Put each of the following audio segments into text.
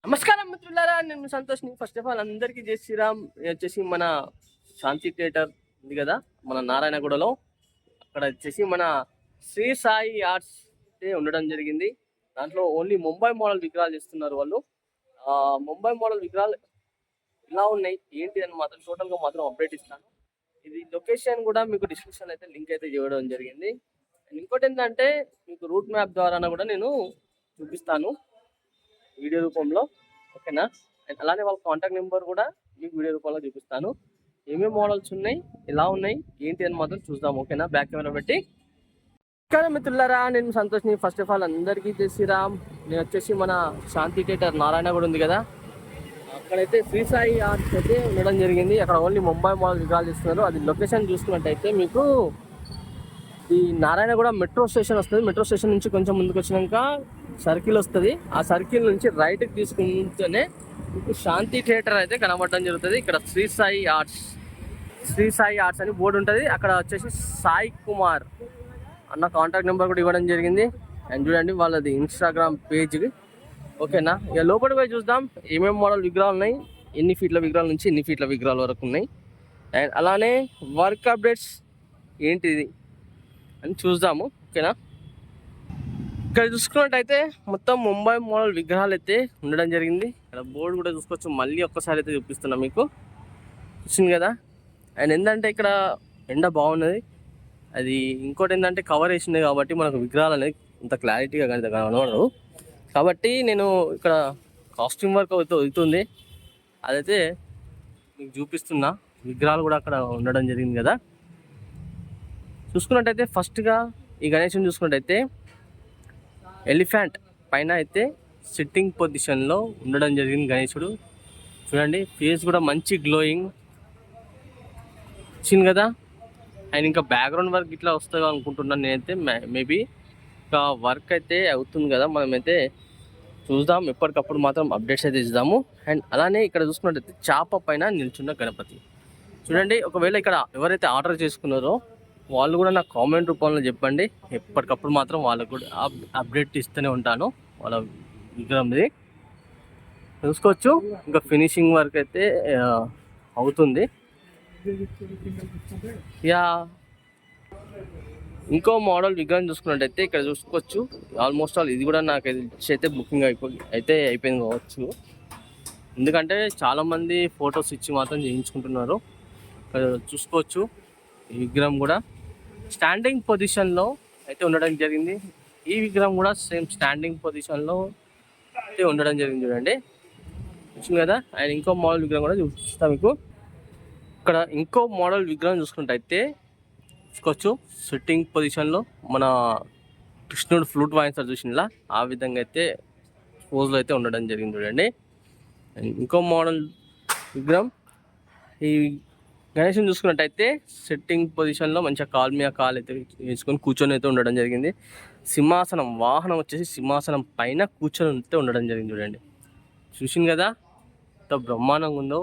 నమస్కారం మిత్రులారా, నేను సంతోష్ని. ఫస్ట్ ఆఫ్ ఆల్ అందరికీ జై శ్రీరామ్. వచ్చేసి మన శాంతి థియేటర్ ఉంది కదా మన నారాయణగూడలో, అక్కడ వచ్చేసి మన శ్రీ సాయి ఆర్ట్స్ ఉండడం జరిగింది. దాంట్లో ఓన్లీ ముంబై మోడల్ విగ్రహాలు ఇస్తున్నారు వాళ్ళు. ముంబై మోడల్ విగ్రహాలు ఇలా ఉన్నాయి ఏంటి అని మాత్రం టోటల్గా మాత్రం అప్డేట్ ఇస్తాను. ఇది లొకేషన్ కూడా మీకు డిస్క్రిప్షన్ అయితే లింక్ అయితే చేయడం జరిగింది. ఇంకోటి ఏంటంటే మీకు రూట్ మ్యాప్ ద్వారా కూడా నేను చూపిస్తాను వీడియో రూపంలో, ఓకేనా. అండ్ అలానే వాళ్ళ కాంటాక్ట్ నెంబర్ కూడా మీకు వీడియో రూపంలో చూపిస్తాను. ఏమేమి మోడల్స్ ఉన్నాయి, ఎలా ఉన్నాయి, ఏంటి అని మాత్రం చూద్దాం, ఓకేనా. బ్యాక్ కెమెరా పెట్టి. కానీ మిత్రులారా, నేను సంతోష్ని. ఫస్ట్ ఆఫ్ ఆల్ అందరికీ జై శ్రీరామ్. నేను వచ్చేసి మన శాంతి థియేటర్ నారాయణగూడ ఉంది కదా, అక్కడైతే శ్రీ సాయి ఆర్ట్స్ అయితే ఉండడం జరిగింది. అక్కడ ఓన్లీ ముంబై మోడల్ విగ్రహాలు ఇస్తున్నారు. అది లొకేషన్ చూసుకున్నట్టయితే మీకు ఈ నారాయణగూడ మెట్రో స్టేషన్ వస్తుంది. మెట్రో స్టేషన్ నుంచి కొంచెం ముందుకు వచ్చినాక సర్కిల్ వస్తుంది. ఆ సర్కిల్ నుంచి రైట్కి తీసుకుంటేనే మీకు శాంతి థియేటర్ అయితే కనబడడం జరుగుతుంది. ఇక్కడ శ్రీ సాయి ఆర్ట్స్ అని బోర్డు ఉంటుంది. అక్కడ వచ్చేసి సాయి కుమార్ అన్న కాంటాక్ట్ నెంబర్ కూడా ఇవ్వడం జరిగింది. అండ్ చూడండి వాళ్ళది ఇన్స్టాగ్రామ్ పేజ్కి, ఓకేనా. ఇక లోపలికి పోయి చూద్దాం ఏమేమి మోడల్ విగ్రహాలు ఉన్నాయి, ఎన్ని ఫీట్ల విగ్రహాల నుంచి ఎన్ని ఫీట్ల విగ్రహాల వరకు ఉన్నాయి, అండ్ అలానే వర్క్ అప్డేట్స్ ఏంటిది అని చూద్దాము, ఓకేనా. ఇక్కడ చూసుకున్నట్టయితే మొత్తం ముంబై మోడల్ విగ్రహాలు అయితే ఉండడం జరిగింది. ఇక్కడ బోర్డు కూడా చూసుకోవచ్చు. మళ్ళీ ఒక్కసారి అయితే చూపిస్తున్నా మీకు, చూసింది కదా. అండ్ ఏంటంటే ఇక్కడ ఎండ బాగున్నది. అది ఇంకోటి ఏంటంటే కవర్ వేసింది కాబట్టి మనకు విగ్రహాలు అనేది ఇంత క్లారిటీగా కానీ కనబడదు. కాబట్టి నేను ఇక్కడ కాస్ట్యూమ్ వర్క్ అవుతుంది, అదైతే మీకు చూపిస్తున్నా. విగ్రహాలు కూడా అక్కడ ఉండడం జరిగింది కదా. చూసుకున్నట్టయితే ఫస్ట్గా ఈ గణేశుని చూసుకున్నట్టయితే ఎలిఫెంట్ పైన అయితే సిట్టింగ్ పొజిషన్లో ఉండడం జరిగింది గణేశుడు. చూడండి ఫేస్ కూడా మంచి గ్లోయింగ్ వచ్చింది కదా. అండ్ ఇంకా బ్యాక్గ్రౌండ్ వర్క్ ఇట్లా వస్తుంది అనుకుంటున్నాను నేనైతే. మేబీ ఇంకా వర్క్ అయితే అవుతుంది కదా, మనమైతే చూద్దాం. ఎప్పటికప్పుడు మాత్రం అప్డేట్స్ అయితే ఇద్దాము. అండ్ అలానే ఇక్కడ చూసుకున్నట్టయితే చాప పైన నిల్చున్న గణపతి చూడండి. ఒకవేళ ఇక్కడ ఎవరైతే ఆర్డర్ చేసుకున్నారో వాళ్ళు కూడా నాకు కామెంట్ రూపంలో చెప్పండి. ఎప్పటికప్పుడు మాత్రం వాళ్ళకు కూడా అప్డేట్ ఇస్తూనే ఉంటాను వాళ్ళ విగ్రహంది. చూసుకోవచ్చు ఇంకా ఫినిషింగ్ వర్క్ అయితే అవుతుంది. యా ఇంకో మోడల్ విగ్రహం చూసుకున్నట్టయితే ఇక్కడ చూసుకోవచ్చు. ఆల్మోస్ట్ ఆల్ ఇది కూడా నాకు అయితే బుకింగ్ అయిపోయింది కావచ్చు. ఎందుకంటే చాలామంది ఫొటోస్ ఇచ్చి మాత్రం చేయించుకుంటున్నారు. ఇక్కడ చూసుకోవచ్చు ఈ విగ్రహం కూడా స్టాండింగ్ పొజిషన్లో అయితే ఉండడం జరిగింది. ఈ విగ్రహం కూడా సేమ్ స్టాండింగ్ పొజిషన్లో అయితే ఉండడం జరిగింది చూడండి, చూసింది కదా. అండ్ ఇంకో మోడల్ విగ్రహం కూడా చూపిస్తాను మీకు. ఇక్కడ ఇంకో మోడల్ విగ్రహం చూసుకున్నట్టయితే చూసుకోవచ్చు సిట్టింగ్ పొజిషన్లో మన కృష్ణుడు ఫ్లూట్ వాయిస్తారు చూసినలా ఆ విధంగా అయితే పోజ్లో అయితే ఉండడం జరిగింది చూడండి. అండ్ ఇంకో మోడల్ విగ్రహం ఈ గణేశుని చూసుకున్నట్టయితే సెట్టింగ్ పొజిషన్లో మంచిగా కాల్ మీద కాల్ అయితే వేసుకొని కూర్చొని అయితే ఉండడం జరిగింది. సింహాసనం వాహనం వచ్చేసి సింహాసనం పైన కూర్చొని అయితే ఉండడం జరిగింది చూడండి, చూసింది కదా ఎంత బ్రహ్మాండంగా ఉందో.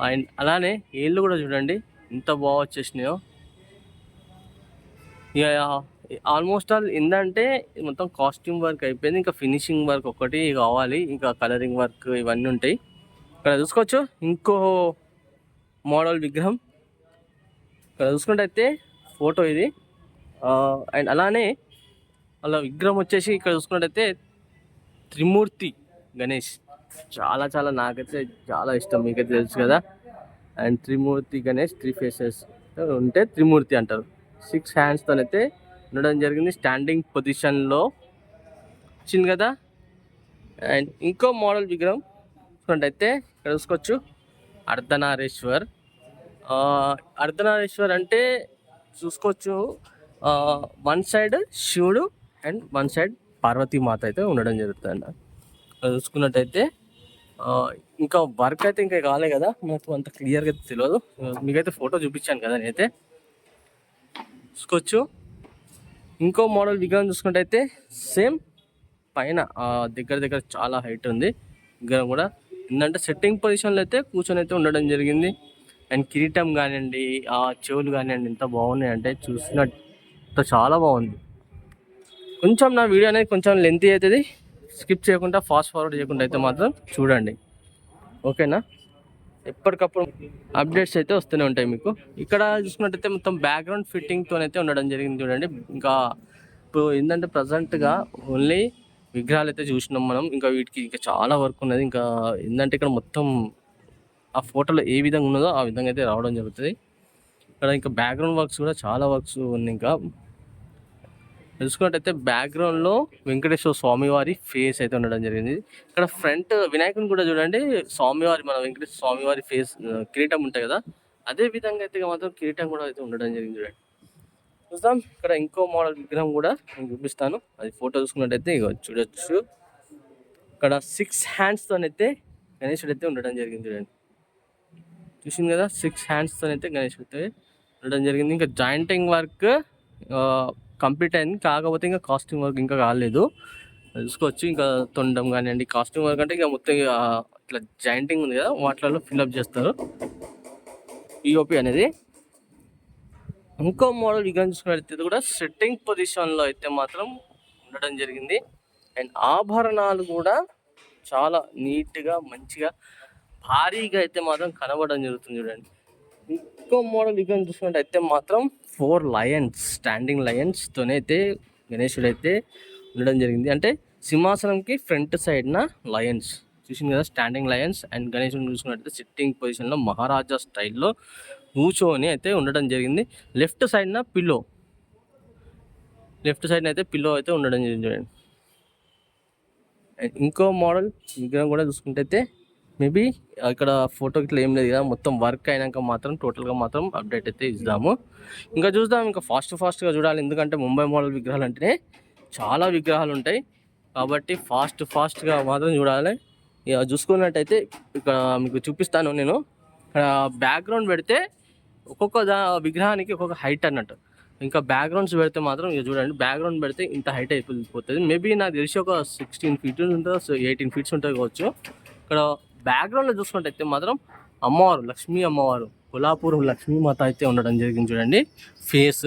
అండ్ అలానే ఏళ్ళు కూడా చూడండి ఎంత బాగా వచ్చేసినాయో. ఇక ఆల్మోస్ట్ ఆల్ ఏంటంటే మొత్తం కాస్ట్యూమ్ వర్క్ అయిపోయింది. ఇంకా ఫినిషింగ్ వర్క్ ఒకటి కావాలి, ఇంకా కలరింగ్ వర్క్ ఇవన్నీ ఉంటాయి. ఇక్కడ చూసుకోవచ్చు ఇంకో మోడల్ విగ్రహం. ఇక్కడ చూసుకుంటే ఫోటో ఇది. అండ్ అలానే వాళ్ళ విగ్రహం వచ్చేసి ఇక్కడ చూసుకున్నట్టయితే త్రిమూర్తి గణేష్. చాలా చాలా నాకైతే చాలా ఇష్టం, మీకైతే తెలుసు కదా. అండ్ త్రిమూర్తి గణేష్ 3 ఫేసెస్ ఉంటే త్రిమూర్తి అంటారు. 6 హ్యాండ్స్తో అయితే ఉండడం జరిగింది స్టాండింగ్ పొజిషన్లో, వచ్చింది కదా. అండ్ ఇంకో మోడల్ విగ్రహం చూసుకున్నట్టయితే ఇక్కడ చూసుకోవచ్చు అర్ధనారీశ్వర్. అర్ధనారీశ్వర్ అంటే చూసుకోవచ్చు వన్ సైడ్ శివుడు అండ్ వన్ సైడ్ పార్వతీమాత అయితే ఉండడం జరుగుతుంది అన్న. చూసుకున్నట్టయితే ఇంకా వర్క్ అయితే ఇంకా కాలే కదా, నాకు అంత క్లియర్గా అయితే తెలియదు. మీకైతే ఫోటో చూపించాను కదా నేనైతే. చూసుకోవచ్చు ఇంకో మోడల్ విగ్రహం చూసుకున్నట్టయితే సేమ్ పైన దగ్గర చాలా హైట్ ఉంది విగ్రహం కూడా. ఏంటంటే సెట్టింగ్ పొజిషన్లో అయితే కూర్చొని అయితే ఉండడం జరిగింది. అండ్ కిరీటం కానివ్వండి, ఆ చెవులు కానివ్వండి ఎంత బాగున్నాయి అంటే చూసినట్టు చాలా బాగుంది. కొంచెం నా వీడియో అనేది కొంచెం లెంతీ అవుతుంది, స్కిప్ చేయకుండా ఫాస్ట్ ఫార్వర్డ్ చేయకుండా అయితే మాత్రం చూడండి, ఓకేనా. ఎప్పటికప్పుడు అప్డేట్స్ అయితే వస్తూనే ఉంటాయి మీకు. ఇక్కడ చూసుకున్నట్టయితే మొత్తం బ్యాక్గ్రౌండ్ ఫిట్టింగ్తో అయితే ఉండడం జరిగింది చూడండి. ఇంకా ఇప్పుడు ఏంటంటే ప్రజెంట్గా ఓన్లీ విగ్రహాలు అయితే చూసినాం మనం, ఇంకా వీటికి ఇంకా చాలా వర్క్ ఉన్నది. ఇంకా ఏంటంటే ఇక్కడ మొత్తం ఆ ఫోటోలో ఏ విధంగా ఉన్నదో ఆ విధంగా అయితే రావడం జరుగుతుంది. ఇక్కడ ఇంకా బ్యాక్గ్రౌండ్ వర్క్స్ కూడా చాలా వర్క్స్ ఉన్నాయి. ఇంకా తెలుసుకున్నట్టయితే బ్యాక్గ్రౌండ్లో వెంకటేశ్వర స్వామివారి ఫేస్ అయితే ఉండడం జరిగింది. ఇక్కడ ఫ్రంట్ వినాయకుని కూడా చూడండి, స్వామివారి మన వెంకటేశ్వర స్వామివారి ఫేస్ కిరీటం ఉంటాయి కదా, అదే విధంగా అయితే మాత్రం కిరీటం కూడా అయితే ఉండడం జరిగింది చూడండి. చూద్దాం, ఇక్కడ ఇంకో మోడల్ విగ్రహం కూడా నేను చూపిస్తాను. అది ఫోటో చూసుకున్నట్టయితే ఇక చూడొచ్చు. ఇక్కడ 6 హ్యాండ్స్తోనైతే గణేశుడు అయితే ఉండడం జరిగింది చూడండి. చూసింది కదా, 6 హ్యాండ్స్తోనైతే గణేశుడు అయితే ఉండడం జరిగింది. ఇంకా జాయింటింగ్ వర్క్ కంప్లీట్ అయింది, కాకపోతే ఇంకా కాస్ట్యూమ్ వర్క్ ఇంకా కాలేదు, చూసుకోవచ్చు. ఇంకా తొండం కానివ్వండి, కాస్ట్యూమ్ వర్క్ అంటే ఇంకా మొత్తం ఇట్లా జాయింటింగ్ ఉంది కదా, వాటిలలో ఫిల్అప్ చేస్తారు పిఓపి అనేది. ఇంకో మోడల్ విగ్రహం చూసుకున్నట్లయితే కూడా సెట్టింగ్ పొజిషన్లో అయితే మాత్రం ఉండడం జరిగింది. అండ్ ఆభరణాలు కూడా చాలా నీట్గా మంచిగా భారీగా అయితే మాత్రం కనబడడం జరుగుతుంది చూడండి. ఇంకో మోడల్ విగ్రహం చూసుకున్నట్టయితే మాత్రం 4 లయన్స్, స్టాండింగ్ లయన్స్తోనే అయితే గణేశుడు అయితే ఉండడం జరిగింది. అంటే సింహాసనంకి ఫ్రంట్ సైడ్న లయన్స్ చూసింది కదా, స్టాండింగ్ లయన్స్. అండ్ గణేశుడిని చూసుకున్నట్టయితే సిట్టింగ్ పొజిషన్లో మహారాజా స్టైల్లో కూర్చొని అయితే ఉండడం జరిగింది. లెఫ్ట్ సైడ్న పిల్లో అయితే పిల్లో అయితే ఉండడం జరిగింది చూడండి. ఇంకో మోడల్ విగ్రహం కూడా చూసుకుంటే మేబీ ఇక్కడ ఫోటో ఇట్లా ఏం లేదు కదా, మొత్తం వర్క్ అయినాక మాత్రం టోటల్గా మాత్రం అప్డేట్ అయితే ఇద్దాము. ఇంకా చూద్దాం, ఇంకా ఫాస్ట్గా చూడాలి, ఎందుకంటే ముంబై మోడల్ విగ్రహాలు అంటేనే చాలా విగ్రహాలు ఉంటాయి కాబట్టి ఫాస్ట్గా మాత్రం చూడాలి. ఇక చూసుకున్నట్టయితే ఇక్కడ మీకు చూపిస్తాను నేను. ఇక్కడ బ్యాక్గ్రౌండ్ పెడితే ఒక్కొక్క విగ్రహానికి ఒక్కొక్క హైట్ అన్నట్టు. ఇంకా బ్యాక్గ్రౌండ్స్ పెడితే మాత్రం ఇక చూడండి, బ్యాక్గ్రౌండ్ పెడితే ఇంత హైట్ అయిపోతుంది. మేబీ నాకు తెలిసి ఒక 16 feet ఉంటుంది, 18 feet ఉంటుంది కావచ్చు. ఇక్కడ బ్యాక్గ్రౌండ్లో చూసుకున్నట్టయితే మాత్రం అమ్మవారు, లక్ష్మీ అమ్మవారు, కొల్లాపూర్ లక్ష్మీమాత అయితే ఉండడం జరిగింది చూడండి ఫేస్.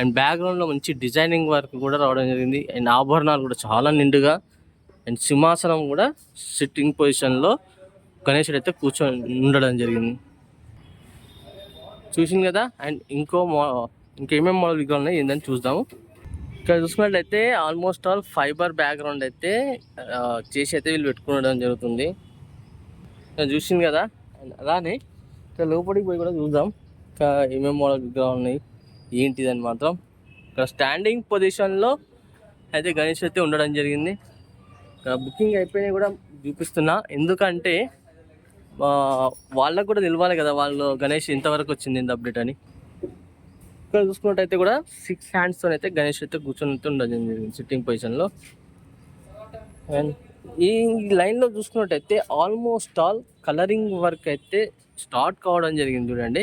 అండ్ బ్యాక్గ్రౌండ్లో మంచి డిజైనింగ్ వర్క్ కూడా రావడం జరిగింది. అండ్ ఆభరణాలు కూడా చాలా నిండుగా. అండ్ సింహాసనం కూడా సిట్టింగ్ పొజిషన్లో గణేశుడు అయితే కూర్చొని ఉండడం జరిగింది, చూసింది కదా. అండ్ ఇంకేమేమి మోడల్ విగ్రహాలు ఉన్నాయి ఏంటని చూద్దాము. ఇక్కడ చూసుకున్నట్లయితే ఆల్మోస్ట్ ఆల్ ఫైబర్ బ్యాక్గ్రౌండ్ అయితే చేసి అయితే వీళ్ళు పెట్టుకోవడం జరుగుతుంది, చూసింది కదా. అలానే ఇక్కడ లోపలికి పోయి కూడా చూద్దాం ఇంకా ఏమేమి మోడల్ విగ్రహాలు ఉన్నాయి ఏంటిదని మాత్రం. ఇక్కడ స్టాండింగ్ పొజిషన్లో అయితే గణేష్ అయితే ఉండడం జరిగింది. ఇక్కడ బుకింగ్ అయిపోయినాయి కూడా చూపిస్తున్నా, ఎందుకంటే వాళ్ళకు కూడా నిలవాలి కదా, వాళ్ళు గణేష్ ఇంతవరకు వచ్చింది ఇంత అప్డేట్ అని. ఇక్కడ చూసుకున్నట్టయితే కూడా 6 హ్యాండ్స్తో అయితే గణేష్ అయితే కూర్చొని ఉండడం జరిగింది సిట్టింగ్ పొజిషన్లో. అండ్ ఈ లైన్లో చూసుకున్నట్టయితే ఆల్మోస్ట్ ఆల్ కలరింగ్ వర్క్ అయితే స్టార్ట్ కావడం జరిగింది చూడండి.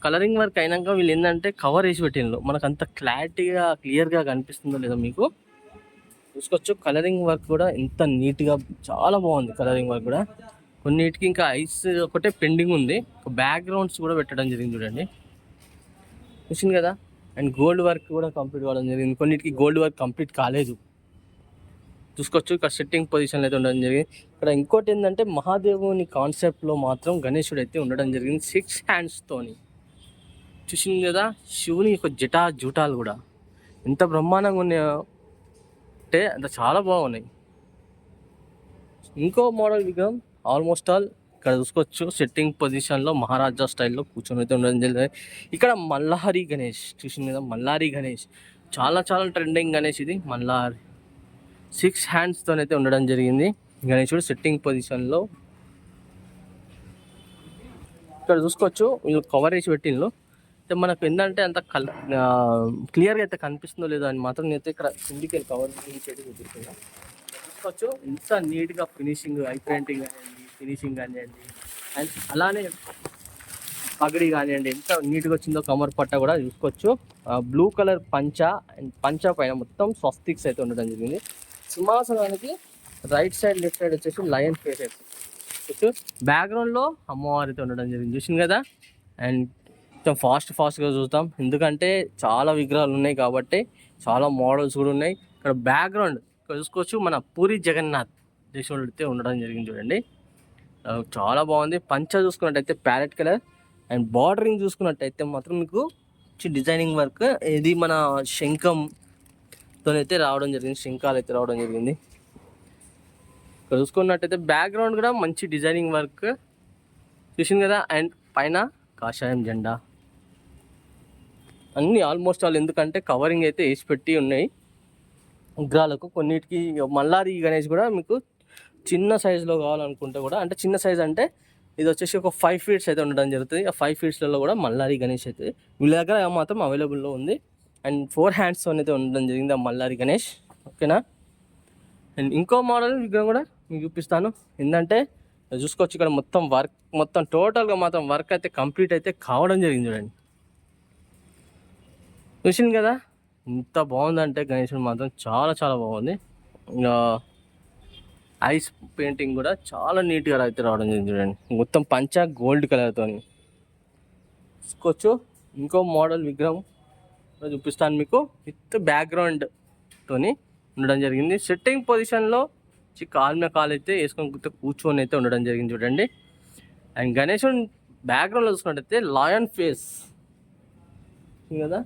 కలరింగ్ వర్క్ అయినాక వీళ్ళు ఏంటంటే కవర్ వేసి పెట్టిండ్రు, మనకు అంత క్లియర్గా కనిపిస్తుందో లేదో మీకు చూసుకోవచ్చు. కలరింగ్ వర్క్ కూడా ఎంత నీట్గా చాలా బాగుంది కలరింగ్ వర్క్ కూడా. కొన్నిటికి ఇంకా ఐస్ ఒకటే పెండింగ్ ఉంది, బ్యాక్గ్రౌండ్స్ కూడా పెట్టడం జరిగింది చూడండి, చూసింది కదా. అండ్ గోల్డ్ వర్క్ కూడా కంప్లీట్ కావడం జరిగింది, కొన్నిటికి గోల్డ్ వర్క్ కంప్లీట్ కాలేదు చూసుకోవచ్చు. ఇక్కడ సెట్టింగ్ పొజిషన్లో అయితే ఉండడం జరిగింది. ఇక్కడ ఇంకోటి ఏంటంటే మహాదేవుని కాన్సెప్ట్లో మాత్రం గణేశుడు అయితే ఉండడం జరిగింది 6 హ్యాండ్స్తోని, చూసింది కదా. శివుని యొక్క జూటాలు కూడా ఎంత బ్రహ్మాండంగా ఉన్నాయో అంటే అంత చాలా బాగున్నాయి. ఇంకో మోడల్ విగ్రహం ఆల్మోస్ట్ ఆల్ ఇక్కడ చూసుకోవచ్చు సెట్టింగ్ పొజిషన్లో మహారాజా స్టైల్లో కూర్చొని అయితే ఉండడం జరిగింది. ఇక్కడ మల్లారి గణేష్ చూసింది కదా, మల్లారి గణేష్ చాలా ట్రెండింగ్ గణేష్ ఇది. మల్లారి 6 హ్యాండ్స్తో అయితే ఉండడం జరిగింది గణేశుడు సెట్టింగ్ పొజిషన్లో. ఇక్కడ చూసుకోవచ్చు వీళ్ళు కవర్ వేసి పెట్టిండ్రు, అయితే మనకు ఏంటంటే అంత క్లియర్గా అయితే కనిపిస్తుందో లేదో అని మాత్రం నేనైతే ఇక్కడ సిండికేట్ కవర్ చూపిస్తున్నా. చూసుకోవచ్చు ఇంత నీట్గా ఫినిషింగ్, ఐ పెయింటింగ్ కానివ్వండి, ఫినిషింగ్ కానివ్వండి, అండ్ అలానే పగడి కానివ్వండి ఎంత నీట్గా వచ్చిందో. కమర్ పట్ట కూడా చూసుకోవచ్చు, బ్లూ కలర్ పంచా, అండ్ పంచా పైన మొత్తం స్వస్తిక్స్ అయితే ఉండడం జరిగింది. సింహాసనానికి రైట్ సైడ్ లెఫ్ట్ సైడ్ వచ్చేసి లయన్ ఫేసెస్, బ్యాక్గ్రౌండ్లో అమ్మవారితో ఉండడం జరిగింది, చూసింది కదా. అండ్ కొంచెం ఫాస్ట్గా చూద్దాం, ఎందుకంటే చాలా విగ్రహాలు ఉన్నాయి కాబట్టి చాలా మోడల్స్ కూడా ఉన్నాయి. ఇక్కడ బ్యాక్గ్రౌండ్ ఇక్కడ చూసుకోవచ్చు మన పూరి జగన్నాథ్ దేశంలో అయితే ఉండడం జరిగింది చూడండి. చాలా బాగుంది. పంచ చూసుకున్నట్టయితే ప్యారెట్ కలర్ అండ్ బార్డరింగ్ చూసుకున్నట్టయితే మాత్రం మీకు డిజైనింగ్ వర్క్ ఇది మన శంఖంతోనైతే రావడం జరిగింది, శంఖాలు అయితే రావడం జరిగింది. ఇక్కడ చూసుకున్నట్టయితే బ్యాక్గ్రౌండ్ కూడా మంచి డిజైనింగ్ వర్క్ చూసింది కదా. అండ్ పైన కాషాయం జెండా అన్నీ ఆల్మోస్ట్ ఆల్, ఎందుకంటే కవరింగ్ అయితే వేసి పెట్టి ఉన్నాయి విగ్రహాలకు. కొన్నిటికి మల్లారి గణేష్ కూడా మీకు చిన్న సైజులో కావాలనుకుంటే కూడా, అంటే చిన్న సైజ్ అంటే ఇది వచ్చేసి ఒక 5 feet అయితే ఉండడం జరుగుతుంది. ఆ 5 feetsలలో కూడా మల్లారి గణేష్ అయితే వీళ్ళ దగ్గర మాత్రం అవైలబుల్లో ఉంది. అండ్ 4 hands అయితే ఉండడం జరిగింది ఆ మల్లారి గణేష్. ఓకేనా. అండ్ ఇంకో మోడల్ విగ్రహం కూడా మీకు చూపిస్తాను. ఏంటంటే చూసుకోవచ్చు ఇక్కడ మొత్తం టోటల్గా మాత్రం వర్క్ అయితే కంప్లీట్ అయితే కావడం జరిగింది చూడండి. చూసింది కదా ఎంత బాగుందంటే గణేశుడు మాత్రం చాలా చాలా బాగుంది. ఐస్ పెయింటింగ్ కూడా చాలా నీట్గా అయితే రావడం జరిగింది చూడండి. మొత్తం పంచా గోల్డ్ కలర్తో చూసుకోవచ్చు. ఇంకో మోడల్ విగ్రహం చూపిస్తాను మీకు విత్ బ్యాక్గ్రౌండ్తోని ఉండడం జరిగింది. సెట్టింగ్ పొజిషన్లో కాలు మీద కాలు అయితే వేసుకొని కూర్చొని అయితే ఉండడం జరిగింది చూడండి. అండ్ గణేశుడు బ్యాక్గ్రౌండ్లో చూసుకున్నట్టయితే లయన్ ఫేస్ కదా.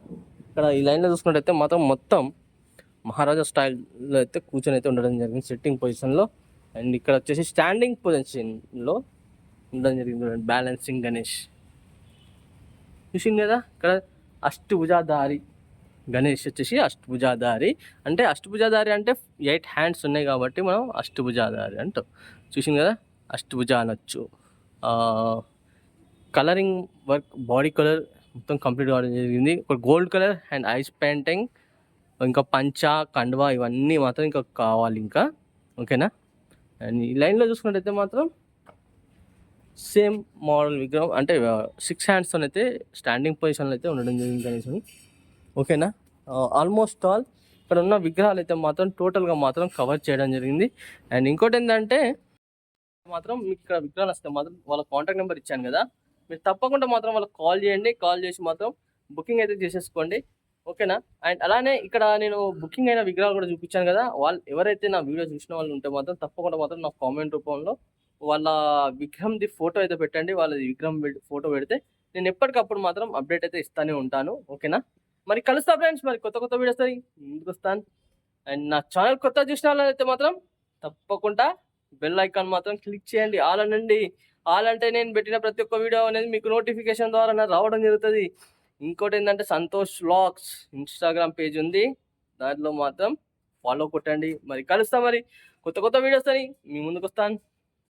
ఇక్కడ ఈ లైన్లో చూసుకున్నట్టయితే మాత్రం మొత్తం మహారాజా స్టైల్లో అయితే కూర్చొని అయితే ఉండడం జరిగింది సెట్టింగ్ పొజిషన్లో. అండ్ ఇక్కడ వచ్చేసి స్టాండింగ్ పొజిషన్లో ఉండడం జరిగింది చూడండి. బ్యాలెన్సింగ్ గణేష్ చూసింది కదా. ఇక్కడ అష్టభుజాధారి గణేష్ వచ్చేసి అష్టభుజాధారి అంటే 8 hands ఉన్నాయి కాబట్టి మనం అష్టభుజాధారి అంటాం. చూసింది కదా అష్టభుజ అనొచ్చు. కలరింగ్ వర్క్ బాడీ కలర్ మొత్తం కంప్లీట్ కావడం జరిగింది. ఒక gold colour and ice painting, ఇంకా పంచా కండువా ఇవన్నీ మాత్రం ఇంకా కావాలి ఇంకా. ఓకేనా. అండ్ ఈ లైన్లో చూసుకున్నట్టయితే మాత్రం సేమ్ మోడల్ విగ్రహం అంటే 6 hands అయితే స్టాండింగ్ పొజిషన్లో అయితే ఉండడం జరిగింది కనీసం. ఓకేనా. ఆల్మోస్ట్ ఆల్ ఇక్కడ ఉన్న విగ్రహాలు అయితే మాత్రం టోటల్గా మాత్రం కవర్ చేయడం జరిగింది. అండ్ ఇంకోటి ఏంటంటే మాత్రం మీకు ఇక్కడ విగ్రహాలు వస్తే మాత్రం వాళ్ళ కాంటాక్ట్ నెంబర్ ఇచ్చాను కదా, మీరు తప్పకుండా మాత్రం వాళ్ళకి కాల్ చేయండి. కాల్ చేసి మాత్రం బుకింగ్ అయితే చేసేసుకోండి. ఓకేనా. అండ్ అలానే ఇక్కడ నేను బుకింగ్ అయిన విగ్రహాలు కూడా చూపించాను కదా, వాళ్ళు ఎవరైతే నా వీడియో చూసిన వాళ్ళు ఉంటే మాత్రం తప్పకుండా మాత్రం నా కామెంట్ రూపంలో వాళ్ళ విగ్రహంది ఫోటో అయితే పెట్టండి. వాళ్ళది విగ్రహం ఫోటో పెడితే నేను ఎప్పటికప్పుడు మాత్రం అప్డేట్ అయితే ఇస్తానే ఉంటాను. ఓకేనా. మరి కలుస్తా ఫ్రెండ్స్, మరి కొత్త వీడియోస్ ముందుకు వస్తాను. అండ్ నా ఛానల్ కొత్త చూసిన వాళ్ళైతే మాత్రం తప్పకుండా బెల్ ఐకాన్ మాత్రం క్లిక్ చేయండి. ఆల్ అనండి. ఆల్ అంటే నేను పెట్టిన ప్రతి ఒక్క వీడియో అనేది మీకు నోటిఫికేషన్ ద్వారా రావడం జరుగుతుంది. ఇంకోటి ఏంటంటే సంతోష్ వ్లాగ్స్ ఇన్స్టాగ్రామ్ పేజ్ ఉంది, దాంట్లో మాత్రం ఫాలో కొట్టండి. మరి కలుస్తా, మరి కొత్త వీడియోస్ అని మీ ముందుకు వస్తాను.